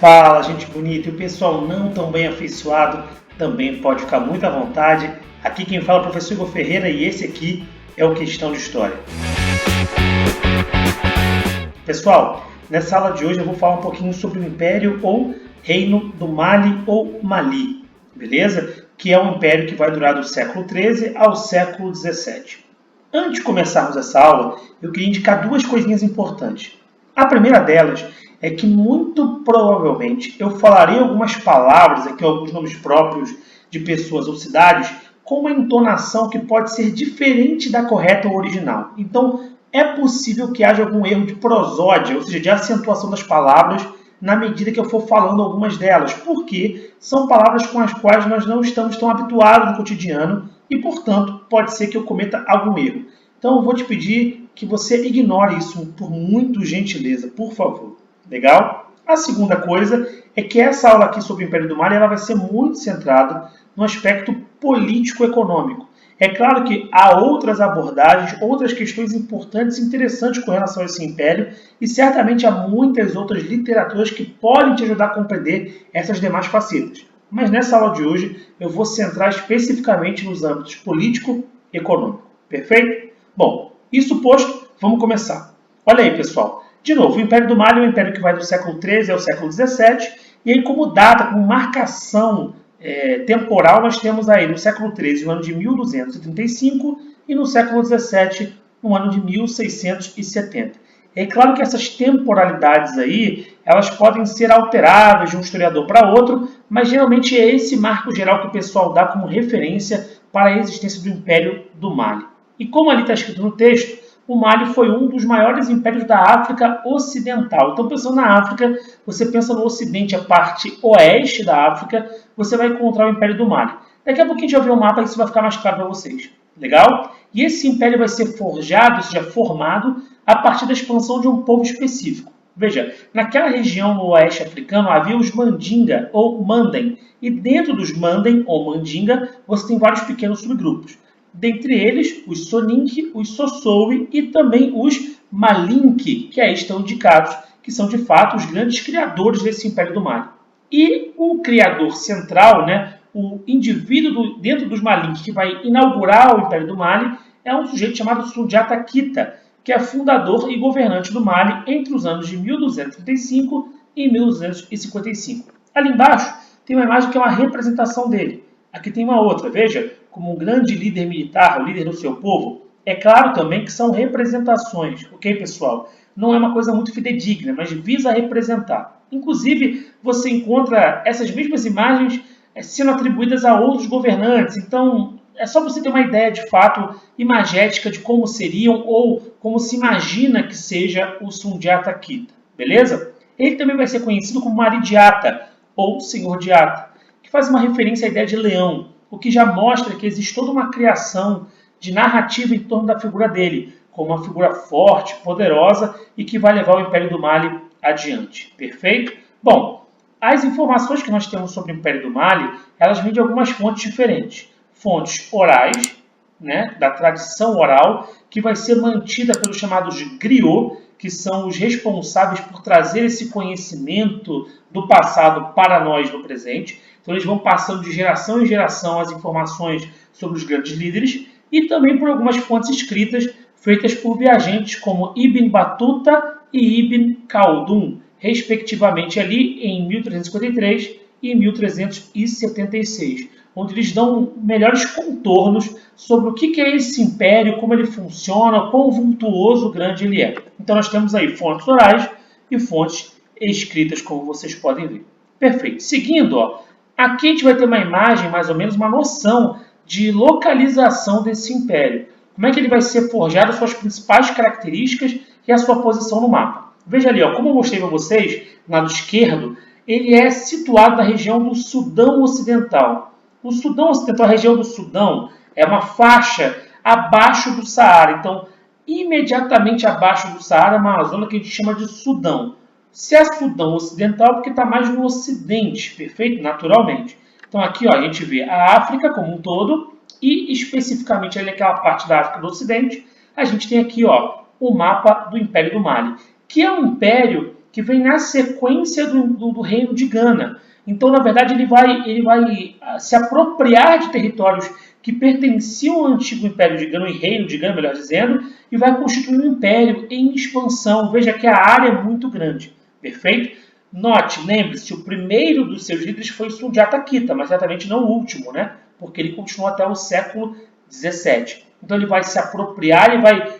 Fala, gente bonita, e o pessoal não tão bem afeiçoado também pode ficar muito à vontade. Aqui quem fala é o professor Igor Ferreira e esse aqui é o Questão de História. Pessoal, nessa aula de hoje eu vou falar um pouquinho sobre o Império ou Reino do Mali ou Mali, beleza? Que é um império que vai durar do século XIII ao século XVII. Antes de começarmos essa aula, eu queria indicar duas coisinhas importantes. A primeira delas é que muito provavelmente eu falarei algumas palavras, aqui alguns nomes próprios de pessoas ou cidades, com uma entonação que pode ser diferente da correta ou original. Então, é possível que haja algum erro de prosódia, ou seja, de acentuação das palavras, na medida que eu for falando algumas delas, porque são palavras com as quais nós não estamos tão habituados no cotidiano e, portanto, pode ser que eu cometa algum erro. Então, eu vou te pedir que você ignore isso por muito gentileza, por favor. Legal? A segunda coisa é que essa aula aqui sobre o Império do Mali ela vai ser muito centrada no aspecto político-econômico. É claro que há outras abordagens, outras questões importantes e interessantes com relação a esse império e certamente há muitas outras literaturas que podem te ajudar a compreender essas demais facetas. Mas nessa aula de hoje eu vou centrar especificamente nos âmbitos político-econômico. Perfeito? Bom, isso posto, vamos começar. Olha aí, pessoal. De novo, o Império do Mali é um império que vai do século XIII ao século XVII, e aí como data, como marcação temporal, nós temos aí no século XIII o ano de 1235 e no século XVII o ano de 1670. É claro que essas temporalidades aí, elas podem ser alteradas de um historiador para outro, mas geralmente é esse marco geral que o pessoal dá como referência para a existência do Império do Mali. E como ali está escrito no texto, o Mali foi um dos maiores impérios da África Ocidental. Então, pensando na África, você pensa no Ocidente, a parte oeste da África, você vai encontrar o Império do Mali. Daqui a pouquinho a gente vai ver o mapa e isso vai ficar mais claro para vocês. Legal? E esse império vai ser forjado, ou seja, formado, a partir da expansão de um povo específico. Veja, naquela região no oeste africano havia os Mandinga, ou Mandem. E dentro dos Mandem, ou Mandinga, você tem vários pequenos subgrupos. Dentre eles, os Soninke, os Sossowe e também os Malinke, que aí estão indicados, que são de fato os grandes criadores desse Império do Mali. E o criador central, o indivíduo dentro dos Malinke que vai inaugurar o Império do Mali, é um sujeito chamado Sundiata Keita, que é fundador e governante do Mali entre os anos de 1235 e 1255. Ali embaixo tem uma imagem que é uma representação dele. Aqui tem uma outra, veja, como um grande líder militar, o líder do seu povo. É claro também que são representações, ok, pessoal? Não é uma coisa muito fidedigna, mas visa representar. Inclusive, você encontra essas mesmas imagens sendo atribuídas a outros governantes. Então, é só você ter uma ideia, de fato, imagética de como seriam ou como se imagina que seja o Sundiata Keita, beleza? Ele também vai ser conhecido como Maridiata, ou Senhor Diata, que faz uma referência à ideia de leão, o que já mostra que existe toda uma criação de narrativa em torno da figura dele, como uma figura forte, poderosa e que vai levar o Império do Mali adiante. Perfeito? Bom, as informações que nós temos sobre o Império do Mali, elas vêm de algumas fontes diferentes. Fontes orais, da tradição oral, que vai ser mantida pelos chamados griots, que são os responsáveis por trazer esse conhecimento do passado para nós no presente. Então, eles vão passando de geração em geração as informações sobre os grandes líderes e também por algumas fontes escritas feitas por viajantes como Ibn Battuta e Ibn Khaldun, respectivamente ali em 1353 e 1376, onde eles dão melhores contornos sobre o que é esse império, como ele funciona, quão vultuoso grande ele é. Então nós temos aí fontes orais e fontes escritas, como vocês podem ver. Perfeito. Seguindo, aqui a gente vai ter uma imagem, mais ou menos uma noção de localização desse império. Como é que ele vai ser forjado, as suas principais características e a sua posição no mapa. Veja ali, como eu mostrei para vocês, no lado esquerdo, ele é situado na região do Sudão Ocidental. O Sudão Ocidental, a região do Sudão, é uma faixa abaixo do Saara. Então, imediatamente abaixo do Saara é uma zona que a gente chama de Sudão. Se é Sudão Ocidental, porque está mais no Ocidente, perfeito? Naturalmente. Então, aqui a gente vê a África como um todo e, especificamente, ali naquela parte da África do Ocidente, a gente tem aqui o mapa do Império do Mali, que é um império que vem na sequência do reino de Gana. Então, na verdade, ele vai se apropriar de territórios que pertenciam ao antigo Império de Gana, o reino de Gana, melhor dizendo, e vai constituir um império em expansão. Veja que a área é muito grande. Perfeito? Note, lembre-se, o primeiro dos seus líderes foi Sundiata Keita, mas certamente não o último, né? Porque ele continuou até o século XVII. Então ele vai se apropriar, ele vai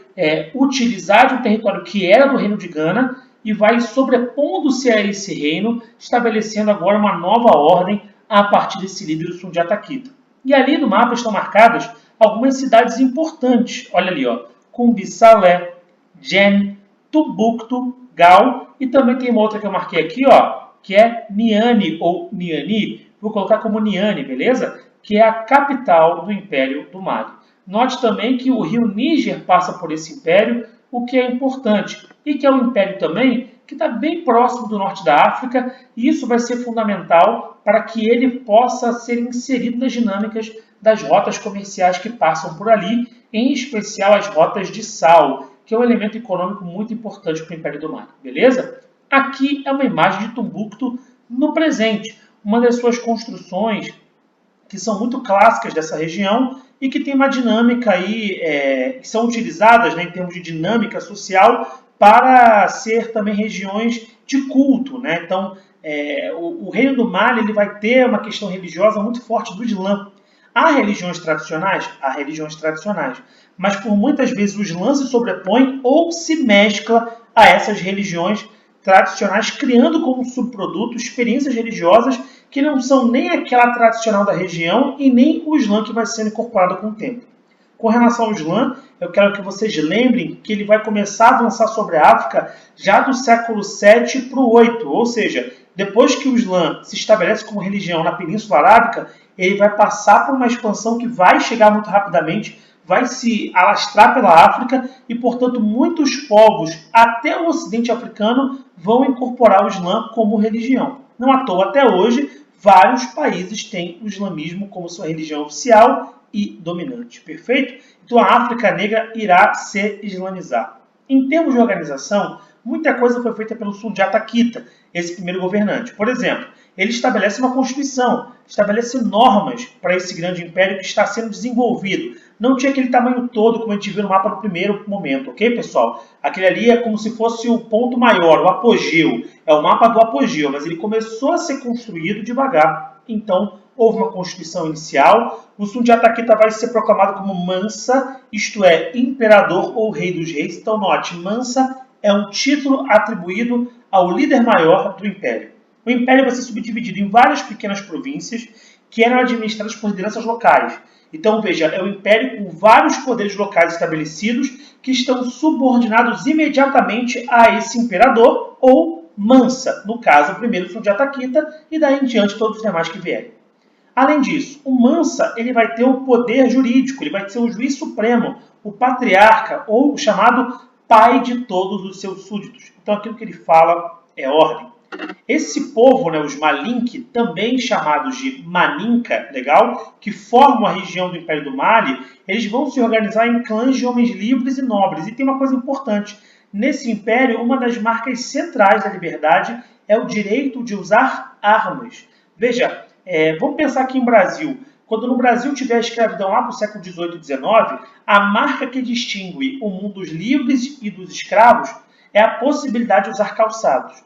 utilizar de um território que era do reino de Gana e vai sobrepondo-se a esse reino, estabelecendo agora uma nova ordem a partir desse líder Sundiata Keita. E ali no mapa estão marcadas algumas cidades importantes. Olha ali, ó, Kumbi Salé, Jen, Tumbuktu, Gao, e também tem uma outra que eu marquei aqui, ó, que é Niani ou Niani, vou colocar como Niani, beleza? Que é a capital do Império do Mali. Note também que o rio Níger passa por esse império, o que é importante, e que é um império também que está bem próximo do norte da África, e isso vai ser fundamental para que ele possa ser inserido nas dinâmicas das rotas comerciais que passam por ali, em especial as rotas de sal, que é um elemento econômico muito importante para o Império do Mali, beleza? Aqui é uma imagem de Tumbuktu no presente, uma das suas construções que são muito clássicas dessa região e que tem uma dinâmica aí, que são utilizadas, né, em termos de dinâmica social para ser também regiões de culto, né? Então, o Reino do Mali ele vai ter uma questão religiosa muito forte do Islã. Há religiões tradicionais? Há religiões tradicionais. Mas por muitas vezes o Islã se sobrepõe ou se mescla a essas religiões tradicionais, criando como subproduto experiências religiosas que não são nem aquela tradicional da região e nem o Islã que vai sendo incorporado com o tempo. Com relação ao Islã, eu quero que vocês lembrem que ele vai começar a avançar sobre a África já do século 7 para o 8, ou seja, depois que o Islã se estabelece como religião na Península Arábica, ele vai passar por uma expansão que vai chegar muito rapidamente, vai se alastrar pela África e, portanto, muitos povos, até o Ocidente africano, vão incorporar o Islã como religião. Não à toa, até hoje, vários países têm o islamismo como sua religião oficial e dominante. Perfeito? Então a África Negra irá se islamizar. Em termos de organização, muita coisa foi feita pelo Sundiata Keita, esse primeiro governante. Por exemplo, ele estabelece uma constituição, estabelece normas para esse grande império que está sendo desenvolvido. Não tinha aquele tamanho todo como a gente viu no mapa no primeiro momento, ok, pessoal? Aquele ali é como se fosse o ponto maior, o apogeu. É o mapa do apogeu, mas ele começou a ser construído devagar. Então, houve uma constituição inicial. O Sundiata Keita vai ser proclamado como Mansa, isto é, imperador ou rei dos reis. Então, note, Mansa é um título atribuído ao líder maior do império. O império vai ser subdividido em várias pequenas províncias que eram administradas por lideranças locais. Então, veja, é um império com vários poderes locais estabelecidos que estão subordinados imediatamente a esse imperador ou Mansa, no caso, o primeiro Sundiata Keita e daí em diante todos os demais que vierem. Além disso, o Mansa ele vai ter o poder jurídico, ele vai ser o juiz supremo, o patriarca ou o chamado pai de todos os seus súditos. Então, aquilo que ele fala é ordem. Esse povo, né, os Malinke, também chamados de Maninka, legal, que formam a região do Império do Mali, eles vão se organizar em clãs de homens livres e nobres. E tem uma coisa importante, nesse império, uma das marcas centrais da liberdade é o direito de usar armas. Veja, vamos pensar aqui em Brasil. Quando no Brasil tiver a escravidão lá para o século XVIII e XIX, a marca que distingue o mundo dos livres e dos escravos é a possibilidade de usar calçados.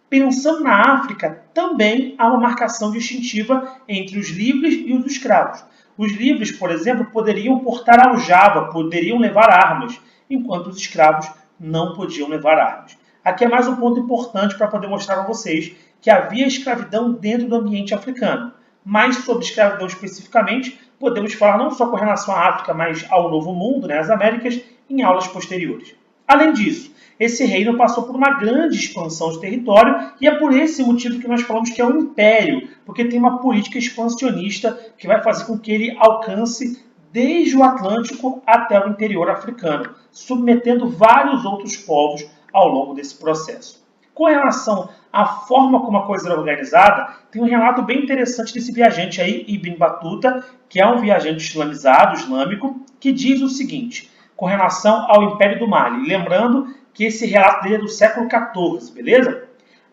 Pensando na África, também há uma marcação distintiva entre os livres e os escravos. Os livres, por exemplo, poderiam portar aljava, poderiam levar armas, enquanto os escravos não podiam levar armas. Aqui é mais um ponto importante para poder mostrar a vocês que havia escravidão dentro do ambiente africano. Mas sobre escravidão especificamente, podemos falar não só com relação à África, mas ao Novo Mundo, né, as Américas, em aulas posteriores. Além disso, esse reino passou por uma grande expansão de território e é por esse motivo que nós falamos que é um império, porque tem uma política expansionista que vai fazer com que ele alcance desde o Atlântico até o interior africano, submetendo vários outros povos ao longo desse processo. Com relação à forma como a coisa era organizada, tem um relato bem interessante desse viajante aí, Ibn Battuta, que é um viajante islamizado, islâmico, que diz o seguinte, com relação ao Império do Mali. Lembrando que esse relato dele é do século XIV, beleza?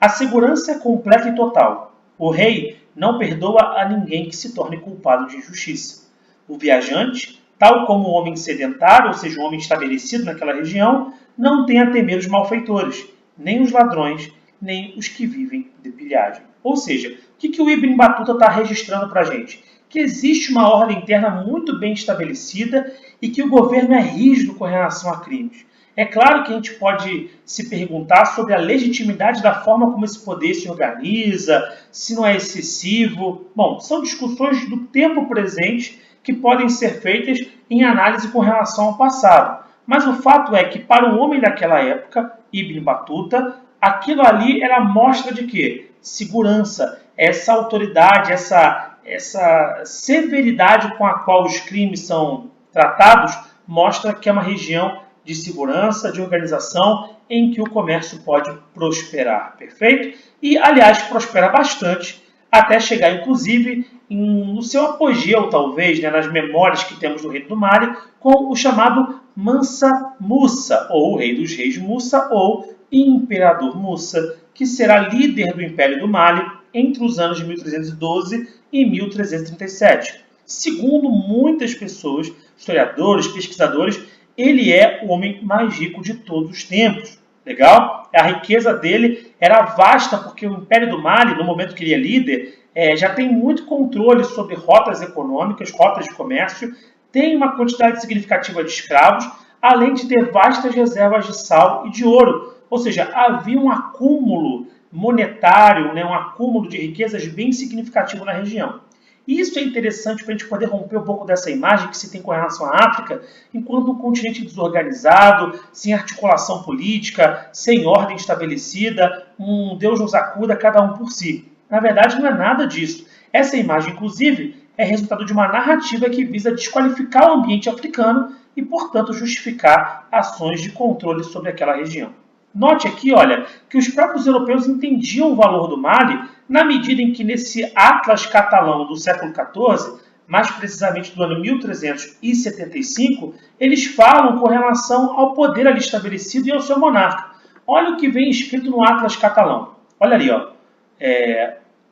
A segurança é completa e total. O rei não perdoa a ninguém que se torne culpado de injustiça. O viajante, tal como o homem sedentário, ou seja, o homem estabelecido naquela região, não tem a temer os malfeitores, nem os ladrões, nem os que vivem de pilhagem. Ou seja, o que o Ibn Battuta está registrando para a gente? Que existe uma ordem interna muito bem estabelecida e que o governo é rígido com relação a crimes. É claro que a gente pode se perguntar sobre a legitimidade da forma como esse poder se organiza, se não é excessivo. Bom, são discussões do tempo presente que podem ser feitas em análise com relação ao passado. Mas o fato é que para o homem daquela época, Ibn Battuta, aquilo ali era mostra de quê? Segurança, essa autoridade, essa severidade com a qual os crimes são tratados, mostra que é uma região de segurança, de organização, em que o comércio pode prosperar, perfeito? E, aliás, prospera bastante, até chegar, inclusive, no seu apogeu, talvez, né, nas memórias que temos do reino do Mali, com o chamado Mansa Musa, ou o rei dos reis Musa, ou imperador Musa, que será líder do Império do Mali entre os anos de 1312 e 1337. Segundo muitas pessoas, historiadores, pesquisadores, ele é o homem mais rico de todos os tempos. Legal? A riqueza dele era vasta, porque o Império do Mali, no momento que ele é líder, já tem muito controle sobre rotas econômicas, rotas de comércio, tem uma quantidade significativa de escravos, além de ter vastas reservas de sal e de ouro. Ou seja, havia um acúmulo monetário, né, um acúmulo de riquezas bem significativo na região. E isso é interessante para a gente poder romper um pouco dessa imagem que se tem com relação à África, enquanto um continente desorganizado, sem articulação política, sem ordem estabelecida, um Deus nos acuda, cada um por si. Na verdade, não é nada disso. Essa imagem, inclusive, é resultado de uma narrativa que visa desqualificar o ambiente africano e, portanto, justificar ações de controle sobre aquela região. Note aqui, olha, que os próprios europeus entendiam o valor do Mali na medida em que nesse Atlas catalão do século XIV, mais precisamente do ano 1375, eles falam com relação ao poder ali estabelecido e ao seu monarca. Olha o que vem escrito no Atlas catalão. Olha ali, ó.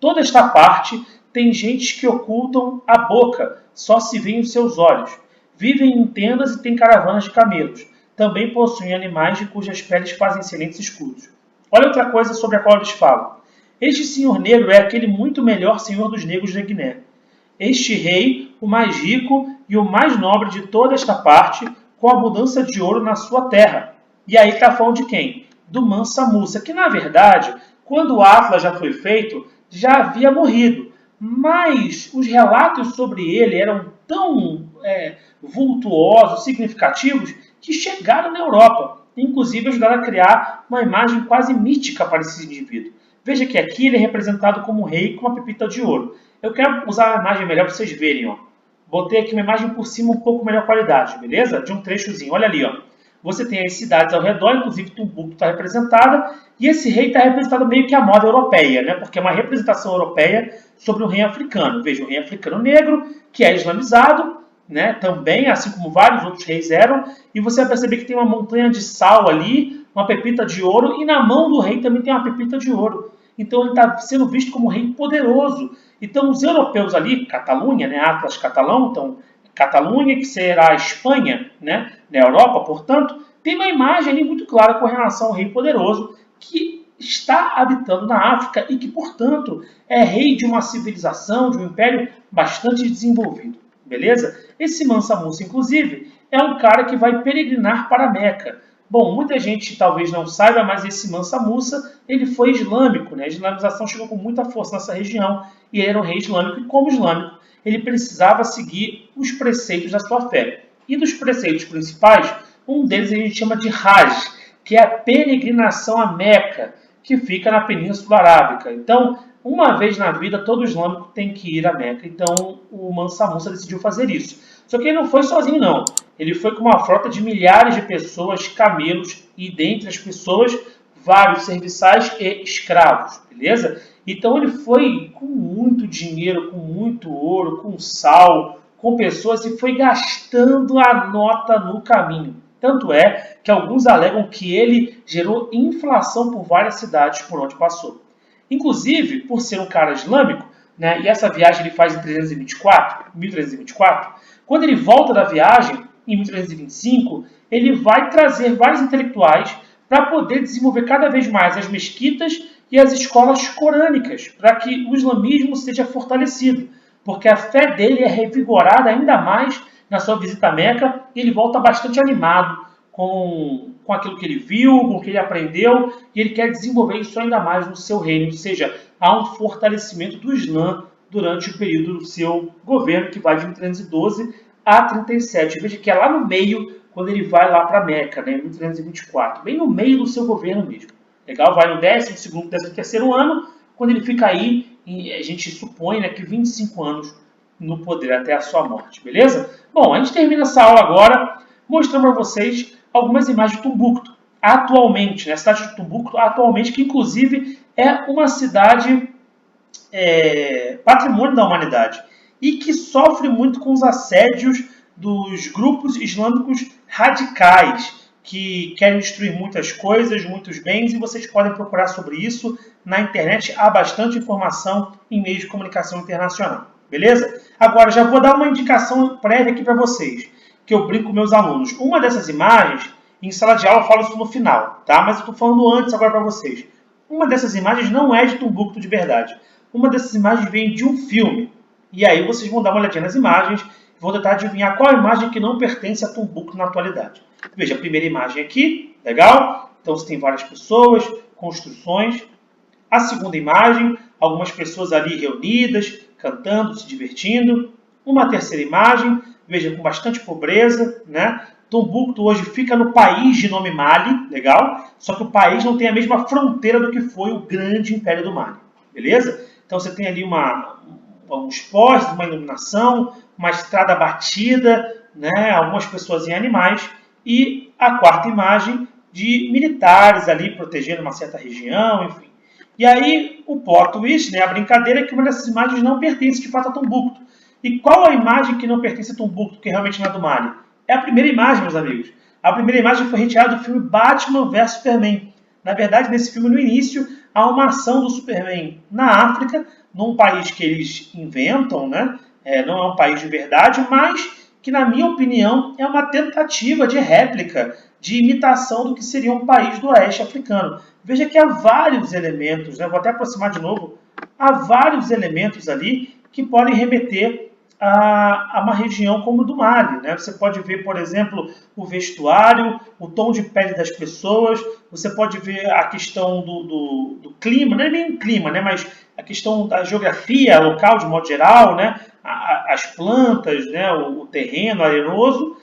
Toda esta parte tem gentes que ocultam a boca, só se veem os seus olhos. Vivem em tendas e têm caravanas de camelos. Também possuem animais de cujas peles fazem excelentes escudos. Olha outra coisa sobre a qual eles falam. Este senhor negro é aquele muito melhor senhor dos negros da Guiné. Este rei, o mais rico e o mais nobre de toda esta parte, com abundância de ouro na sua terra. E aí está falando de quem? Do Mansa Musa, que na verdade, quando o Atlas já foi feito, já havia morrido. Mas os relatos sobre ele eram tão vultuosos, significativos, que chegaram na Europa, inclusive ajudaram a criar uma imagem quase mítica para esse indivíduo. Veja que aqui ele é representado como um rei com uma pepita de ouro. Eu quero usar a imagem melhor para vocês verem. Ó. Botei aqui uma imagem por cima um pouco melhor qualidade, beleza? De um trechozinho. Olha ali. Ó. Você tem as cidades ao redor, inclusive Timbuktu está representada, e esse rei está representado meio que à moda europeia, né? Porque é uma representação europeia sobre um rei africano. Veja, um rei africano negro, que é islamizado, né? Também, assim como vários outros reis eram, e você vai perceber que tem uma montanha de sal ali, uma pepita de ouro, e na mão do rei também tem uma pepita de ouro. Então ele está sendo visto como um rei poderoso. Então os europeus ali, Catalunha, né? Atlas catalão, então Catalunha, que será a Espanha, né? Na Europa, portanto, tem uma imagem ali muito clara com relação ao rei poderoso que está habitando na África e que, portanto, é rei de uma civilização, de um império bastante desenvolvido. Beleza? Esse Mansa Musa, inclusive, é um cara que vai peregrinar para Meca. Bom, muita gente talvez não saiba, mas esse Mansa Musa, ele foi islâmico, né? A islamização chegou com muita força nessa região e ele era um rei islâmico, e como islâmico, ele precisava seguir os preceitos da sua fé. E dos preceitos principais, um deles a gente chama de Hajj, que é a peregrinação a Meca, que fica na Península Arábica. Então, uma vez na vida, todo islâmico tem que ir a Meca. Então, o Mansa Musa decidiu fazer isso. Só que ele não foi sozinho, não. Ele foi com uma frota de milhares de pessoas, camelos, e dentre as pessoas, vários serviçais e escravos, beleza? Então, ele foi com muito dinheiro, com muito ouro, com sal, com pessoas, e foi gastando a nota no caminho. Tanto é que alguns alegam que ele gerou inflação por várias cidades por onde passou. Inclusive, por ser um cara islâmico, né, e essa viagem ele faz em 1324, quando ele volta da viagem, em 1325, ele vai trazer vários intelectuais para poder desenvolver cada vez mais as mesquitas e as escolas corânicas, para que o islamismo seja fortalecido, porque a fé dele é revigorada ainda mais na sua visita a Meca, e ele volta bastante animado com aquilo que ele viu, com o que ele aprendeu, e ele quer desenvolver isso ainda mais no seu reino, ou seja, há um fortalecimento do Islã durante o período do seu governo, que vai de 1312 a 37. Veja que é lá no meio, quando ele vai lá para Meca, né, em 1324, bem no meio do seu governo mesmo. Legal? Vai no 12º, 13º ano, quando ele fica aí, a gente supõe, né, que 25 anos no poder até a sua morte, beleza? Bom, a gente termina essa aula agora mostrando para vocês algumas imagens de Tombuctu. Atualmente, né, a cidade de Tombuctu, atualmente, que inclusive é uma cidade patrimônio da humanidade e que sofre muito com os assédios dos grupos islâmicos radicais que querem destruir muitas coisas, muitos bens, e vocês podem procurar sobre isso na internet. Há bastante informação em meios de comunicação internacional, beleza? Agora, já vou dar uma indicação prévia aqui para vocês, que eu brinco com meus alunos. Uma dessas imagens, em sala de aula eu falo isso no final, tá? Mas eu estou falando antes agora para vocês. Uma dessas imagens não é de Tombuctu de verdade. Uma dessas imagens vem de um filme. E aí vocês vão dar uma olhadinha nas imagens e vão tentar adivinhar qual imagem que não pertence a Tombuctu na atualidade. Veja, a primeira imagem aqui, legal? Então você tem várias pessoas, construções. A segunda imagem, algumas pessoas ali reunidas, cantando, se divertindo. Uma terceira imagem, veja, com bastante pobreza, né? Tombuctu hoje fica no país de nome Mali, legal? Só que o país não tem a mesma fronteira do que foi o grande Império do Mali, beleza? Então você tem ali uns postes, uma iluminação, uma estrada batida, né? Algumas pessoas em animais, e a quarta imagem de militares ali protegendo uma certa região, enfim. E aí o plot twist, né? A brincadeira é que uma dessas imagens não pertence de fato a Tombuctu. E qual a imagem que não pertence a Tombuctu, que realmente não é do Mali? É a primeira imagem, meus amigos. A primeira imagem foi retirada do filme Batman vs Superman. Na verdade, nesse filme, no início, há uma ação do Superman na África, num país que eles inventam, né? Não é um país de verdade, mas que, na minha opinião, é uma tentativa de réplica, de imitação do que seria um país do oeste africano. Veja que há vários elementos, né? Vou até aproximar de novo, há vários elementos ali que podem remeter a uma região como o do Mali, né? Você pode ver, por exemplo, o vestuário, o tom de pele das pessoas, você pode ver a questão do clima, não é nem o clima, né? Mas a questão da geografia local, de modo geral, né? As plantas, né? O terreno arenoso,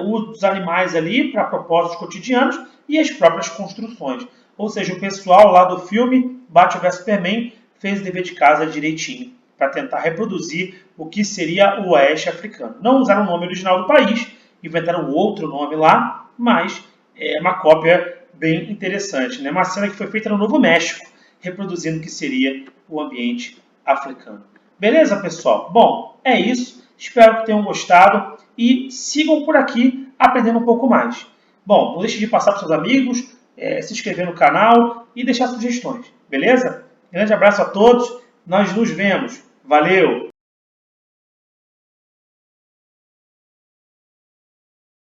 os animais ali para propósitos cotidianos e as próprias construções. Ou seja, o pessoal lá do filme Batman vs Superman fez o dever de casa direitinho para tentar reproduzir o que seria o oeste africano. Não usaram o nome original do país, inventaram outro nome lá, mas é uma cópia bem interessante, né? Uma cena que foi feita no Novo México, reproduzindo o que seria o ambiente africano. Beleza, pessoal? Bom, é isso. Espero que tenham gostado e sigam por aqui aprendendo um pouco mais. Bom, não deixe de passar para seus amigos, se inscrever no canal e deixar sugestões, beleza? Grande abraço a todos, nós nos vemos. Valeu!